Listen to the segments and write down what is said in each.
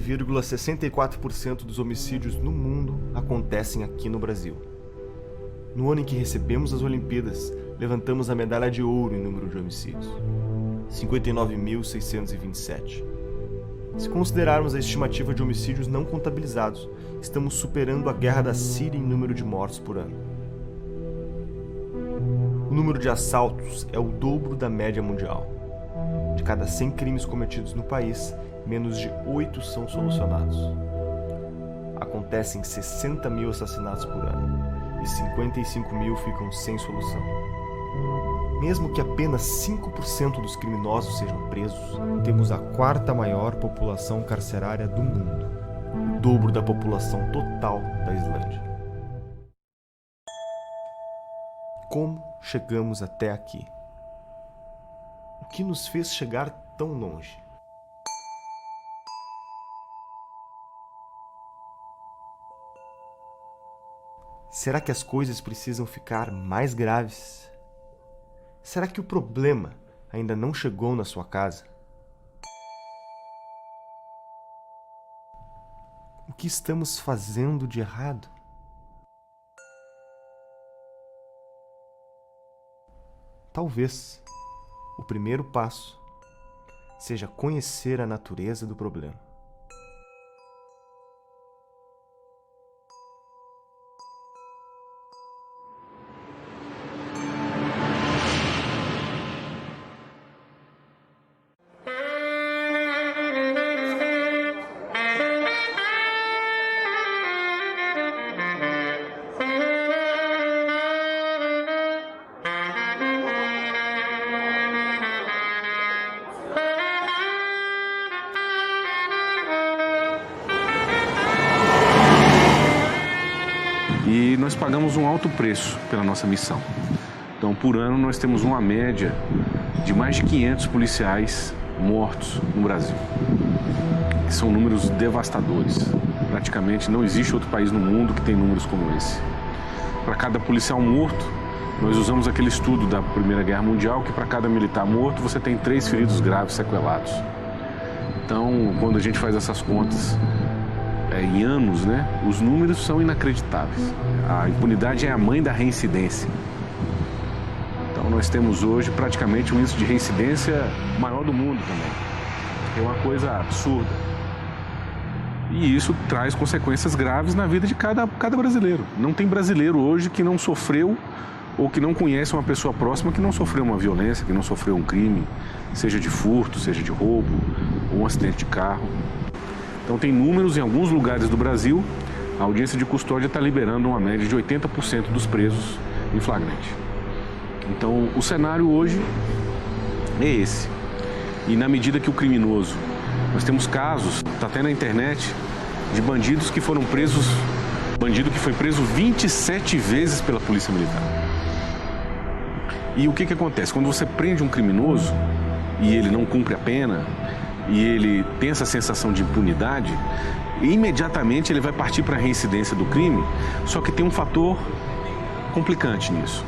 13,64% dos homicídios no mundo acontecem aqui no Brasil. No ano em que recebemos as Olimpíadas, levantamos a medalha de ouro em número de homicídios, 59.627. Se considerarmos a estimativa de homicídios não contabilizados, estamos superando a guerra da Síria em número de mortos por ano. O número de assaltos é o dobro da média mundial. De cada 100 crimes cometidos no país, menos de 8 são solucionados. Acontecem 60 mil assassinatos por ano e 55 mil ficam sem solução. Mesmo que apenas 5% dos criminosos sejam presos, temos a quarta maior população carcerária do mundo, o dobro da população total da Islândia. Como chegamos até aqui? O que nos fez chegar tão longe? Será que as coisas precisam ficar mais graves? Será que o problema ainda não chegou na sua casa? O que estamos fazendo de errado? Talvez o primeiro passo seja conhecer a natureza do problema. E nós pagamos um alto preço pela nossa missão. Então, por ano, nós temos uma média de mais de 500 policiais mortos no Brasil. São números devastadores. Praticamente não existe outro país no mundo que tem números como esse. Para cada policial morto, nós usamos aquele estudo da Primeira Guerra Mundial, que para cada militar morto, você tem 3 feridos graves sequelados. Então, quando a gente faz essas contas em anos, os números são inacreditáveis. A impunidade é a mãe da reincidência. Então nós temos hoje praticamente um índice de reincidência maior do mundo também. É uma coisa absurda. E isso traz consequências graves na vida de cada brasileiro. Não tem brasileiro hoje que não sofreu ou que não conhece uma pessoa próxima que não sofreu uma violência, que não sofreu um crime, seja de furto, seja de roubo, ou um acidente de carro. Então tem números em alguns lugares do Brasil, a audiência de custódia está liberando uma média de 80% dos presos em flagrante. Então o cenário hoje é esse. E na medida que o criminoso, nós temos casos, está até na internet, de bandidos que foram presos, bandido que foi preso 27 vezes pela Polícia Militar. E o que acontece? Quando você prende um criminoso e ele não cumpre a pena, e ele tem essa sensação de impunidade, imediatamente ele vai partir para a reincidência do crime, só que tem um fator complicante nisso.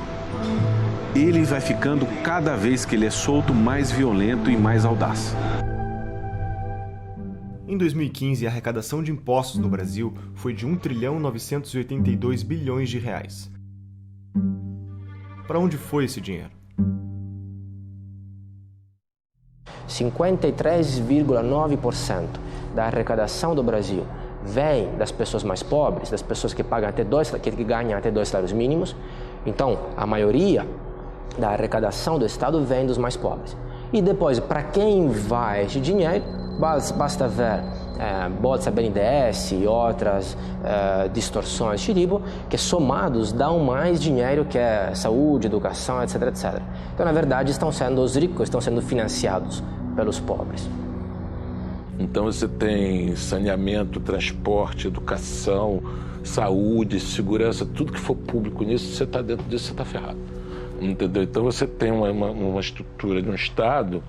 Ele vai ficando, cada vez que ele é solto, mais violento e mais audaz. Em 2015, a arrecadação de impostos no Brasil foi de 1.982 bilhões de reais. Para onde foi esse dinheiro? 53,9% da arrecadação do Brasil vem das pessoas mais pobres, das pessoas que ganham até 2 salários mínimos. Então, a maioria da arrecadação do Estado vem dos mais pobres. E depois, para quem vai esse dinheiro, basta ver Bolsa BNDES e outras distorções de tipo, que somados dão mais dinheiro que é saúde, educação, etc, etc. Então, na verdade, os ricos estão sendo financiados pelos pobres. Então você tem saneamento, transporte, educação, saúde, segurança, tudo que for público nisso, você está dentro disso, você está ferrado. Entendeu? Então você tem uma estrutura de um Estado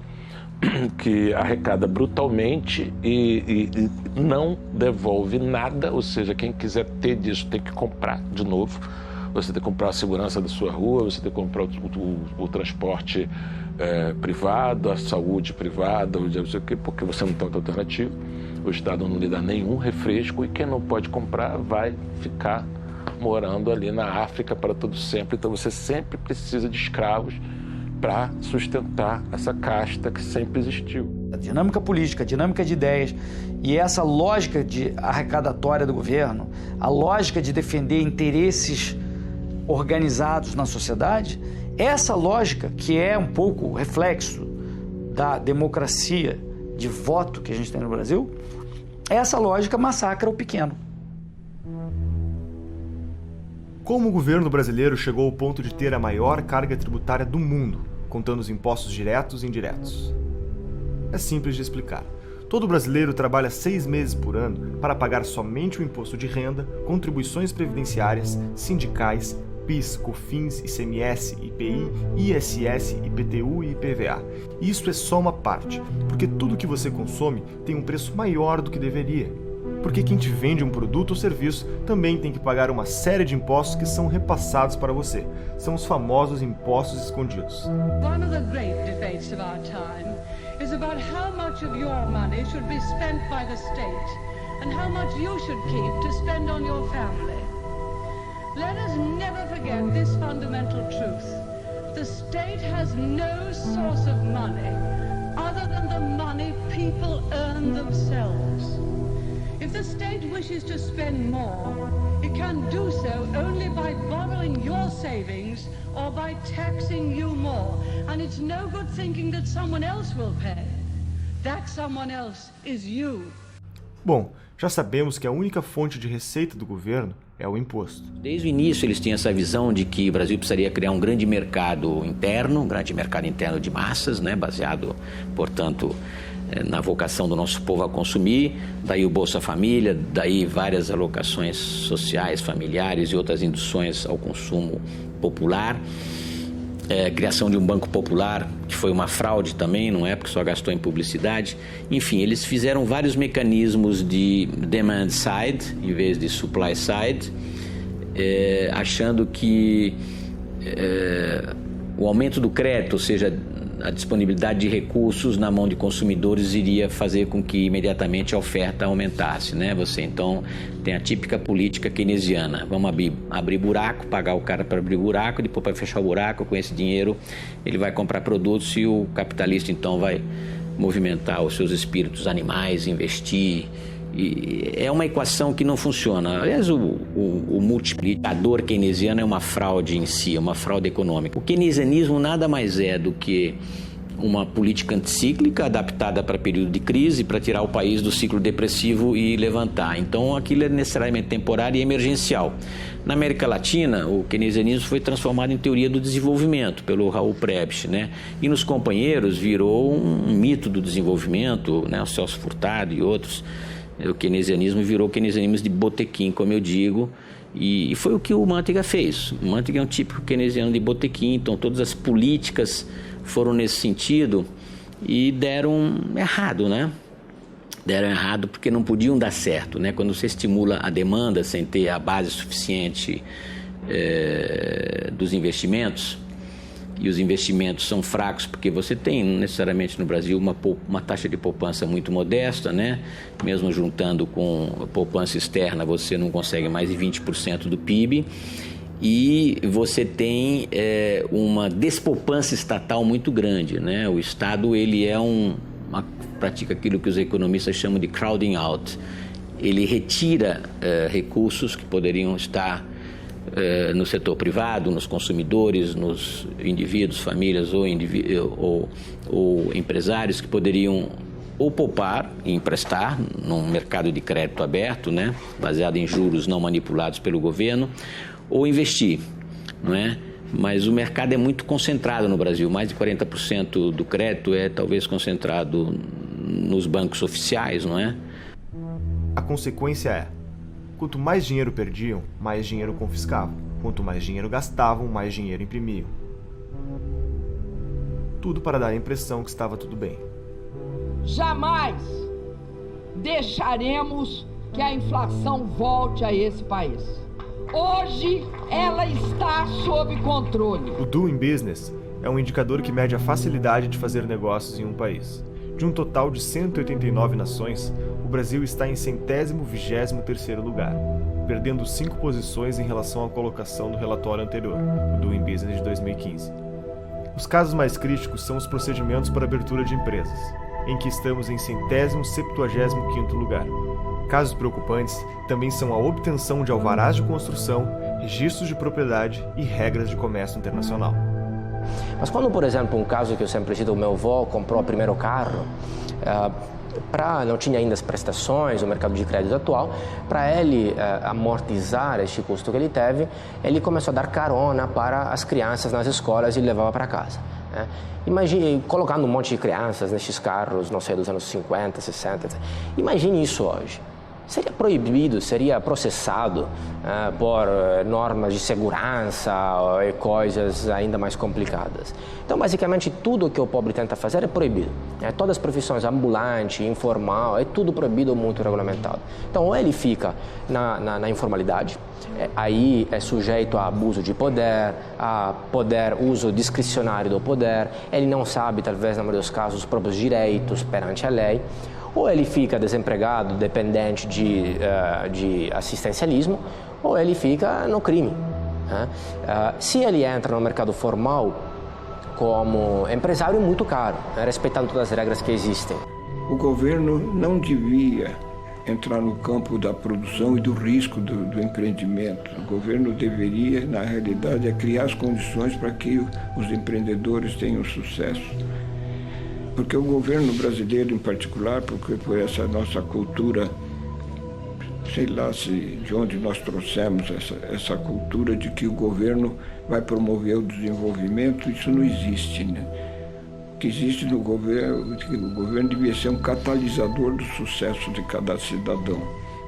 que arrecada brutalmente e não devolve nada, ou seja, quem quiser ter disso tem que comprar de novo. Você tem que comprar a segurança da sua rua, você tem que comprar o transporte privado, a saúde privada, não sei o quê, porque você não tem outra alternativa. O Estado não lhe dá nenhum refresco e quem não pode comprar vai ficar morando ali na África para todo sempre. Então você sempre precisa de escravos para sustentar essa casta que sempre existiu. A dinâmica política, a dinâmica de ideias e essa lógica de arrecadatória do governo, a lógica de defender interesses organizados na sociedade, essa lógica que é um pouco reflexo da democracia de voto que a gente tem no Brasil, essa lógica massacra o pequeno. Como o governo brasileiro chegou ao ponto de ter a maior carga tributária do mundo, contando os impostos diretos e indiretos? É simples de explicar. Todo brasileiro trabalha 6 meses por ano para pagar somente o imposto de renda, contribuições previdenciárias, sindicais, PIS, COFINS, ICMS, IPI, ISS, IPTU e IPVA. E isso é só uma parte, porque tudo que você consome tem um preço maior do que deveria. Porque quem te vende um produto ou serviço também tem que pagar uma série de impostos que são repassados para você. São os famosos impostos escondidos. One of the great debates of our time is about how much of your money should be spent by the state and how much you should keep to spend on your family. Let us never forget this fundamental truth. The state has no source of money other than the money people earn themselves. If the state wishes to spend more, it can do so only by borrowing your savings or by taxing you more. And it's no good thinking that someone else will pay. That someone else is you. Bom, já sabemos que a única fonte de receita do governo é o imposto. Desde o início eles tinham essa visão de que o Brasil precisaria criar um grande mercado interno, de massas, né, baseado, portanto, na vocação do nosso povo a consumir, daí o Bolsa Família, daí várias alocações sociais, familiares e outras induções ao consumo popular. Criação de um banco popular, que foi uma fraude também, não é? Porque só gastou em publicidade. Enfim, eles fizeram vários mecanismos de demand side, em vez de supply side, achando que o aumento do crédito, ou seja, a disponibilidade de recursos na mão de consumidores iria fazer com que imediatamente a oferta aumentasse, né? Você então tem a típica política keynesiana, vamos abrir buraco, pagar o cara para abrir buraco, depois para fechar o buraco, com esse dinheiro ele vai comprar produtos e o capitalista então vai movimentar os seus espíritos animais, investir. E é uma equação que não funciona. Aliás, o multiplicador keynesiano é uma fraude em si, é uma fraude econômica. O keynesianismo nada mais é do que uma política anticíclica adaptada para período de crise, para tirar o país do ciclo depressivo e levantar. Então, aquilo é necessariamente temporário e emergencial. Na América Latina, o keynesianismo foi transformado em teoria do desenvolvimento pelo Raul Prebisch, né? E nos companheiros virou um mito do desenvolvimento, né? O Celso Furtado e outros. O keynesianismo virou keynesianismo de botequim, como eu digo, e foi o que o Manteiga fez. O Manteiga é um típico keynesiano de botequim, então todas as políticas foram nesse sentido e deram errado, né? Deram errado porque não podiam dar certo, né? Quando você estimula a demanda sem ter a base suficiente dos investimentos, e os investimentos são fracos porque você tem necessariamente no Brasil uma taxa de poupança muito modesta, né? Mesmo juntando com a poupança externa, você não consegue mais de 20% do PIB, e você tem uma despoupança estatal muito grande, né? O Estado ele pratica aquilo que os economistas chamam de crowding out. Ele retira recursos que poderiam estar no setor privado, nos consumidores, nos indivíduos, famílias ou empresários que poderiam ou poupar e emprestar num mercado de crédito aberto, né, baseado em juros não manipulados pelo governo, ou investir, não é? Mas o mercado é muito concentrado no Brasil, mais de 40% do crédito é talvez concentrado nos bancos oficiais, não é? A consequência é, quanto mais dinheiro perdiam, mais dinheiro confiscavam. Quanto mais dinheiro gastavam, mais dinheiro imprimiam. Tudo para dar a impressão que estava tudo bem. Jamais deixaremos que a inflação volte a esse país. Hoje ela está sob controle. O Doing Business é um indicador que mede a facilidade de fazer negócios em um país. De um total de 189 nações, o Brasil está em 123º lugar, perdendo 5 posições em relação à colocação do relatório anterior, o Doing Business de 2015. Os casos mais críticos são os procedimentos para abertura de empresas, em que estamos em 175º lugar. Casos preocupantes também são a obtenção de alvarás de construção, registros de propriedade e regras de comércio internacional. Mas quando, por exemplo, um caso que eu sempre cito, o meu avô comprou o primeiro carro, não tinha ainda as prestações, o mercado de crédito atual, para ele amortizar este custo que ele teve, ele começou a dar carona para as crianças nas escolas e levava para casa. Imagine, colocando um monte de crianças nestes carros, não sei, dos anos 50, 60, etc. Imagine isso hoje. Seria proibido, seria processado por normas de segurança e coisas ainda mais complicadas. Então, basicamente, tudo que o pobre tenta fazer é proibido. Todas as profissões, ambulante, informal, é tudo proibido ou muito regulamentado. Então, ou ele fica na informalidade, aí é sujeito a abuso de poder, uso discricionário do poder, ele não sabe, talvez, na maioria dos casos, os próprios direitos perante a lei, ou ele fica desempregado, dependente de assistencialismo, ou ele fica no crime. Se ele entra no mercado formal como empresário, é muito caro, respeitando todas as regras que existem. O governo não devia entrar no campo da produção e do risco do empreendimento. O governo deveria, na realidade, criar as condições para que os empreendedores tenham sucesso. Porque o governo brasileiro, em particular, porque por essa nossa cultura, sei lá de onde nós trouxemos essa cultura de que o governo vai promover o desenvolvimento, isso não existe, né? O que existe no governo, que o governo devia ser um catalisador do sucesso de cada cidadão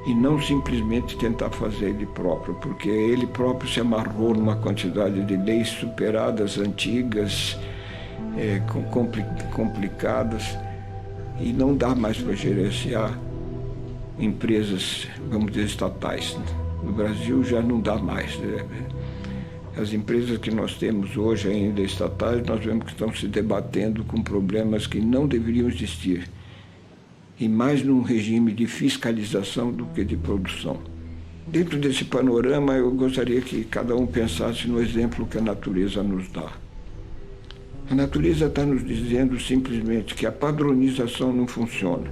e não simplesmente tentar fazer ele próprio, porque ele próprio se amarrou numa quantidade de leis superadas, antigas, complicadas, e não dá mais para gerenciar empresas, vamos dizer, estatais. No Brasil já não dá mais. As empresas que nós temos hoje ainda estatais, nós vemos que estão se debatendo com problemas que não deveriam existir, e mais num regime de fiscalização do que de produção. Dentro desse panorama, eu gostaria que cada um pensasse no exemplo que a natureza nos dá. A natureza está nos dizendo simplesmente que a padronização não funciona.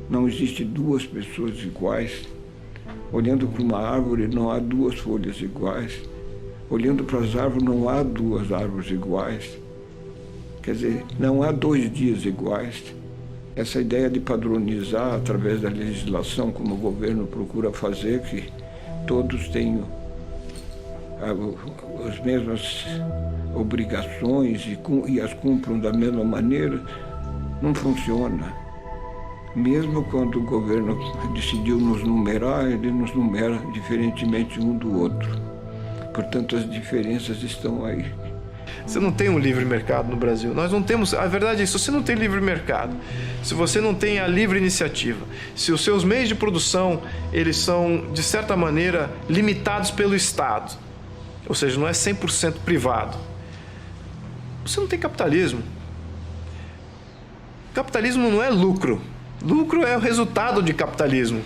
Não existe duas pessoas iguais. Olhando para uma árvore, não há duas folhas iguais. Olhando para as árvores, não há duas árvores iguais. Quer dizer, não há 2 dias iguais. Essa ideia de padronizar através da legislação, como o governo procura fazer, que todos tenham as mesmas obrigações e as cumpram da mesma maneira, não funciona. Mesmo quando o governo decidiu nos numerar, ele nos numera diferentemente um do outro. Portanto, as diferenças estão aí. Você não tem um livre mercado no Brasil. Nós não temos. A verdade é isso. Se você não tem livre mercado, se você não tem a livre iniciativa, se os seus meios de produção eles são, de certa maneira, limitados pelo Estado, ou seja, não é 100% privado, você não tem capitalismo. Capitalismo não é lucro. Lucro é o resultado de capitalismo.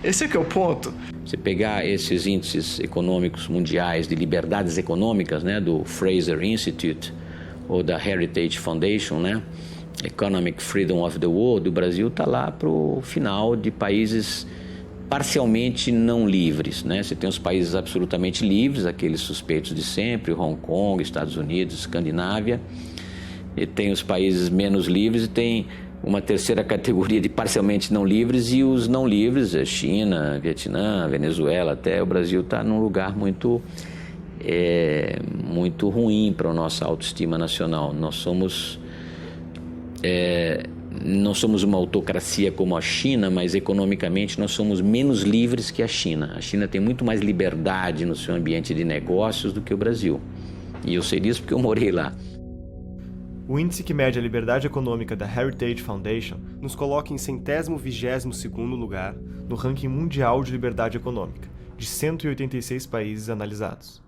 Esse é que é o ponto. Você pegar esses índices econômicos mundiais de liberdades econômicas, né, do Fraser Institute ou da Heritage Foundation, né, Economic Freedom of the World, o Brasil está lá para o final de países parcialmente não livres, né? Você tem os países absolutamente livres, aqueles suspeitos de sempre, Hong Kong, Estados Unidos, Escandinávia, e tem os países menos livres e tem uma terceira categoria de parcialmente não livres, e os não livres, a China, Vietnã, Venezuela, até o Brasil está num lugar muito ruim para a nossa autoestima nacional. Nós somos não somos uma autocracia como a China, mas economicamente nós somos menos livres que a China. A China tem muito mais liberdade no seu ambiente de negócios do que o Brasil. E eu sei disso porque eu morei lá. O índice que mede a liberdade econômica da Heritage Foundation nos coloca em 122º lugar no ranking mundial de liberdade econômica, de 186 países analisados.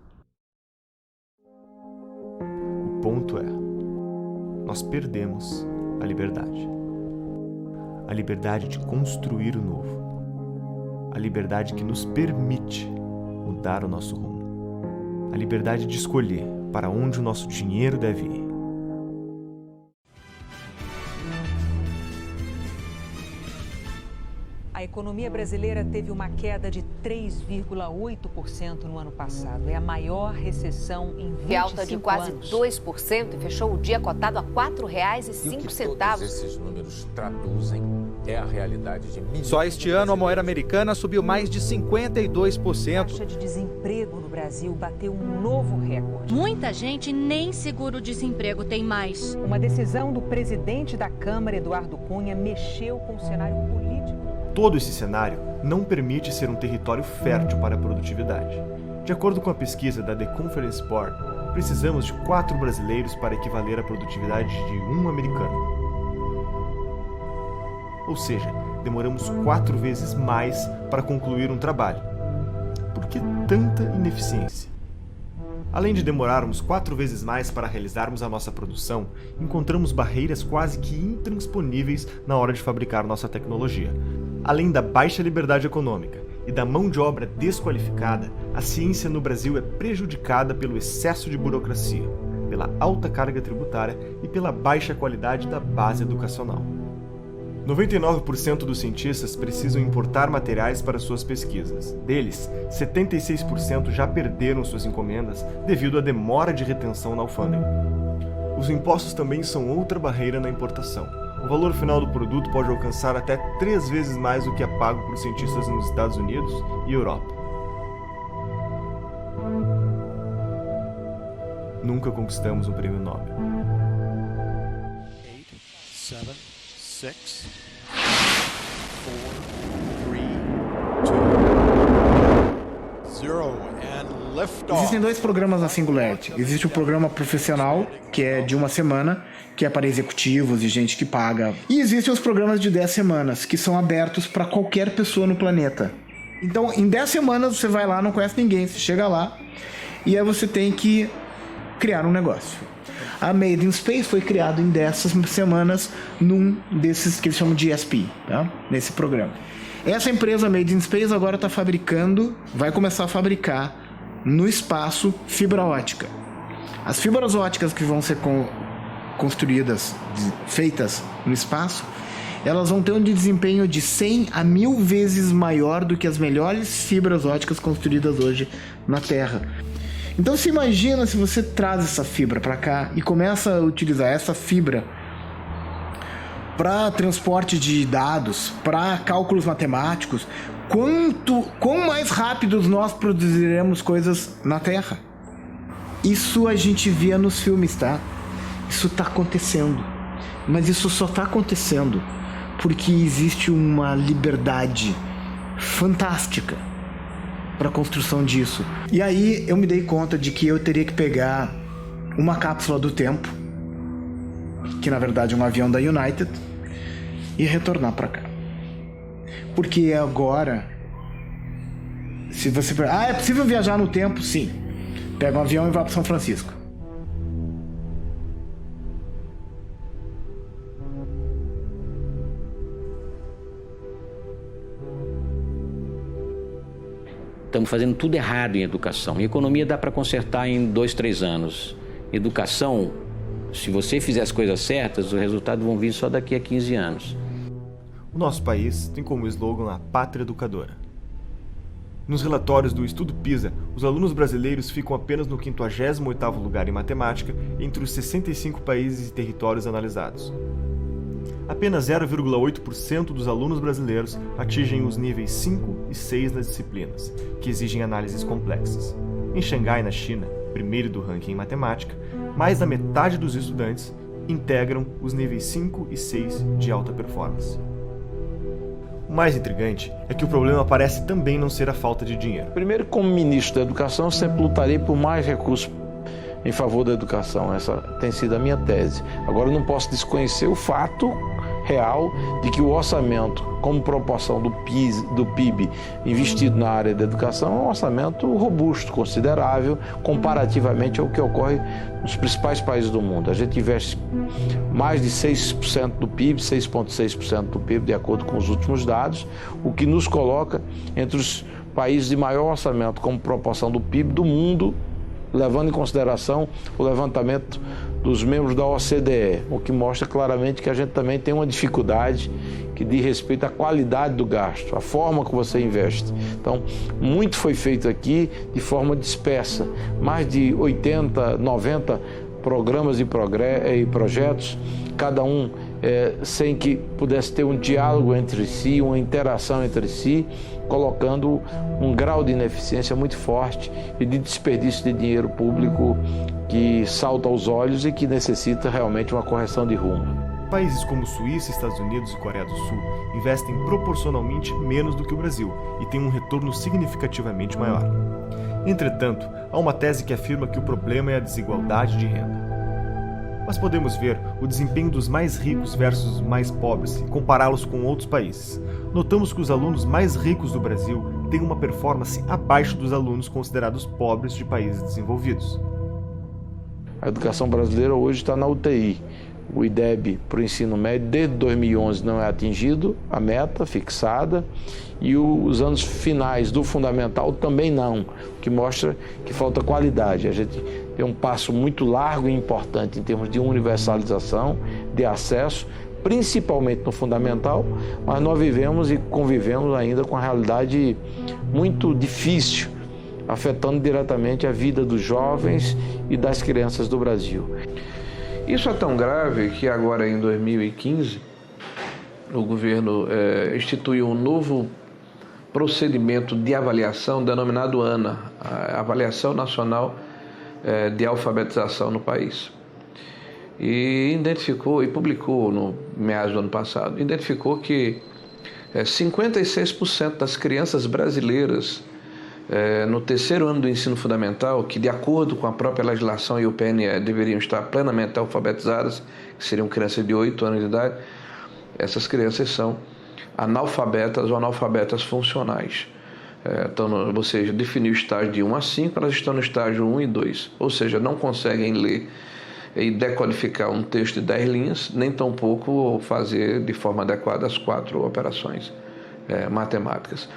O ponto é, nós perdemos a liberdade. A liberdade de construir o novo. A liberdade que nos permite mudar o nosso rumo. A liberdade de escolher para onde o nosso dinheiro deve ir. A economia brasileira teve uma queda de 3,8% no ano passado. É a maior recessão em 25 anos. E alta de quase 2% e fechou o dia cotado a R$ 4,05. Todos esses números traduzem é a realidade de milhões. Só este ano a moeda americana subiu mais de 52%. A taxa de desemprego no Brasil bateu um novo recorde. Muita gente nem seguro-desemprego tem mais. Uma decisão do presidente da Câmara, Eduardo Cunha, mexeu com o cenário político. Todo esse cenário não permite ser um território fértil para a produtividade. De acordo com a pesquisa da The Conference Board, precisamos de 4 brasileiros para equivaler à produtividade de 1 americano. Ou seja, demoramos 4 vezes mais para concluir um trabalho. Por que tanta ineficiência? Além de demorarmos 4 vezes mais para realizarmos a nossa produção, encontramos barreiras quase que intransponíveis na hora de fabricar nossa tecnologia. Além da baixa liberdade econômica e da mão de obra desqualificada, a ciência no Brasil é prejudicada pelo excesso de burocracia, pela alta carga tributária e pela baixa qualidade da base educacional. 99% dos cientistas precisam importar materiais para suas pesquisas. Deles, 76% já perderam suas encomendas devido à demora de retenção na alfândega. Os impostos também são outra barreira na importação. O valor final do produto pode alcançar até 3 vezes mais do que é pago por cientistas nos Estados Unidos e Europa. Nunca conquistamos um prêmio Nobel. 8, 7, 6, 4, 3, 2, 0 and lift off. Existem 2 programas na Singularity. Existe o programa profissional, que é de 1 semana, que é para executivos e gente que paga. E existem os programas de 10 semanas, que são abertos para qualquer pessoa no planeta. Então, em 10 semanas você vai lá, não conhece ninguém, você chega lá e aí você tem que criar um negócio. A Made in Space foi criado em 10 semanas num desses que eles chamam de ESP, tá? Nesse programa. Essa empresa Made in Space agora está fabricando, vai começar a fabricar no espaço fibra ótica. As fibras óticas que vão ser construídas, feitas no espaço, elas vão ter um desempenho de 100 a 1000 vezes maior do que as melhores fibras óticas construídas hoje na Terra. Então se imagina se você traz essa fibra para cá e começa a utilizar essa fibra para transporte de dados, para cálculos matemáticos, quão mais rápidos nós produziremos coisas na Terra. Isso a gente via nos filmes, tá? Isso está acontecendo, mas isso só está acontecendo porque existe uma liberdade fantástica para a construção disso. E aí eu me dei conta de que eu teria que pegar uma cápsula do tempo, que na verdade é um avião da United, e retornar para cá. Porque agora, se você... é possível viajar no tempo? Sim. Pega um avião e vai para São Francisco. Estamos fazendo tudo errado em educação. Em economia dá para consertar em 2, 3 anos. Educação, se você fizer as coisas certas, os resultados vão vir só daqui a 15 anos. O nosso país tem como slogan a pátria educadora. Nos relatórios do Estudo PISA, os alunos brasileiros ficam apenas no 58º lugar em matemática entre os 65 países e territórios analisados. Apenas 0,8% dos alunos brasileiros atingem os níveis 5 e 6 nas disciplinas, que exigem análises complexas. Em Xangai, na China, primeiro do ranking em matemática, mais da metade dos estudantes integram os níveis 5 e 6 de alta performance. O mais intrigante é que o problema parece também não ser a falta de dinheiro. Primeiro, como ministro da Educação, eu sempre lutarei por mais recursos em favor da educação. Essa tem sido a minha tese. Agora, eu não posso desconhecer o fato real de que o orçamento, como proporção do PIB investido na área da educação, é um orçamento robusto, considerável, comparativamente ao que ocorre nos principais países do mundo. A gente investe mais de 6% do PIB, 6,6% do PIB, de acordo com os últimos dados, o que nos coloca entre os países de maior orçamento como proporção do PIB do mundo, levando em consideração o levantamento dos membros da OCDE, o que mostra claramente que a gente também tem uma dificuldade que diz respeito à qualidade do gasto, à forma que você investe. Então, muito foi feito aqui de forma dispersa, mais de 80, 90 programas e projetos, cada um sem que pudesse ter um diálogo entre si, uma interação entre si, colocando um grau de ineficiência muito forte e de desperdício de dinheiro público que salta aos olhos e que necessita realmente uma correção de rumo. Países como Suíça, Estados Unidos e Coreia do Sul investem proporcionalmente menos do que o Brasil e têm um retorno significativamente maior. Entretanto, há uma tese que afirma que o problema é a desigualdade de renda. Mas podemos ver o desempenho dos mais ricos versus os mais pobres e compará-los com outros países. Notamos que os alunos mais ricos do Brasil têm uma performance abaixo dos alunos considerados pobres de países desenvolvidos. A educação brasileira hoje está na UTI. O IDEB para o ensino médio desde 2011 não é atingido, a meta fixada, e os anos finais do fundamental também não, o que mostra que falta qualidade. A gente tem um passo muito largo e importante em termos de universalização, de acesso, principalmente no fundamental, mas nós vivemos e convivemos ainda com a realidade muito difícil, afetando diretamente a vida dos jovens e das crianças do Brasil. Isso é tão grave que agora, em 2015, o governo instituiu um novo procedimento de avaliação denominado ANA, a Avaliação Nacional de Alfabetização no país. E identificou, e publicou no meados do ano passado, identificou que 56% das crianças brasileiras no terceiro ano do ensino fundamental, que de acordo com a própria legislação e o PNE deveriam estar plenamente alfabetizadas, que seriam crianças de 8 anos de idade, essas crianças são analfabetas ou analfabetas funcionais. Então, ou seja, definiu o estágio de 1 a 5, elas estão no estágio 1 e 2, ou seja, não conseguem ler e decodificar um texto de 10 linhas, nem tampouco fazer de forma adequada as 4 operações matemáticas.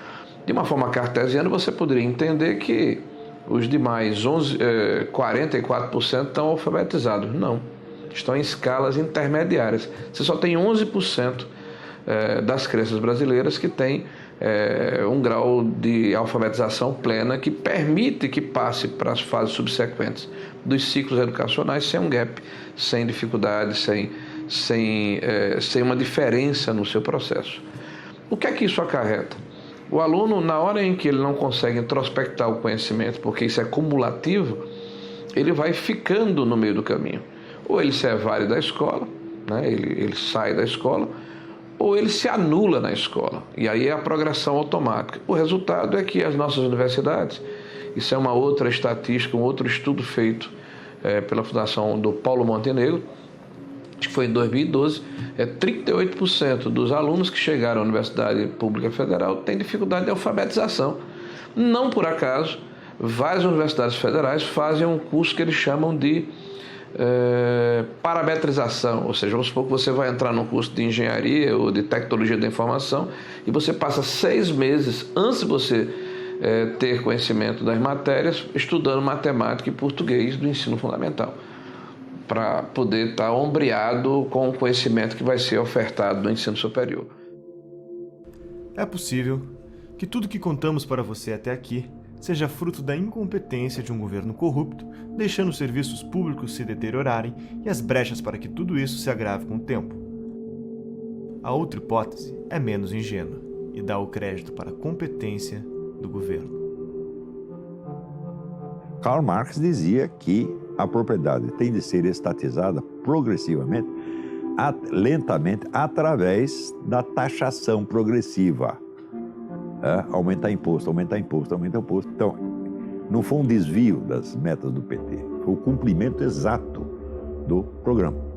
De uma forma cartesiana, você poderia entender que os demais 44% estão alfabetizados. Não, estão em escalas intermediárias. Você só tem 11% das crianças brasileiras que têm um grau de alfabetização plena que permite que passe para as fases subsequentes dos ciclos educacionais sem um gap, sem dificuldade, sem uma diferença no seu processo. O que é que isso acarreta? O aluno, na hora em que ele não consegue introspectar o conhecimento, porque isso é cumulativo, ele vai ficando no meio do caminho. Ou ele se evade da escola, né? ele sai da escola, ou ele se anula na escola. E aí é a progressão automática. O resultado é que as nossas universidades, isso é uma outra estatística, um outro estudo feito pela Fundação do Paulo Montenegro, acho que foi em 2012, 38% dos alunos que chegaram à Universidade Pública Federal têm dificuldade de alfabetização. Não por acaso, várias universidades federais fazem um curso que eles chamam de parametrização, ou seja, vamos supor que você vai entrar num curso de engenharia ou de tecnologia da informação e você passa 6 meses antes de você ter conhecimento das matérias estudando matemática e português do ensino fundamental, para poder estar ombreado com o conhecimento que vai ser ofertado no ensino superior. É possível que tudo que contamos para você até aqui seja fruto da incompetência de um governo corrupto, deixando os serviços públicos se deteriorarem e as brechas para que tudo isso se agrave com o tempo. A outra hipótese é menos ingênua e dá o crédito para a competência do governo. Karl Marx dizia que a propriedade tem de ser estatizada progressivamente, lentamente, através da taxação progressiva. Aumentar imposto, aumentar imposto, aumentar imposto. Então, não foi um desvio das metas do PT, foi o cumprimento exato do programa.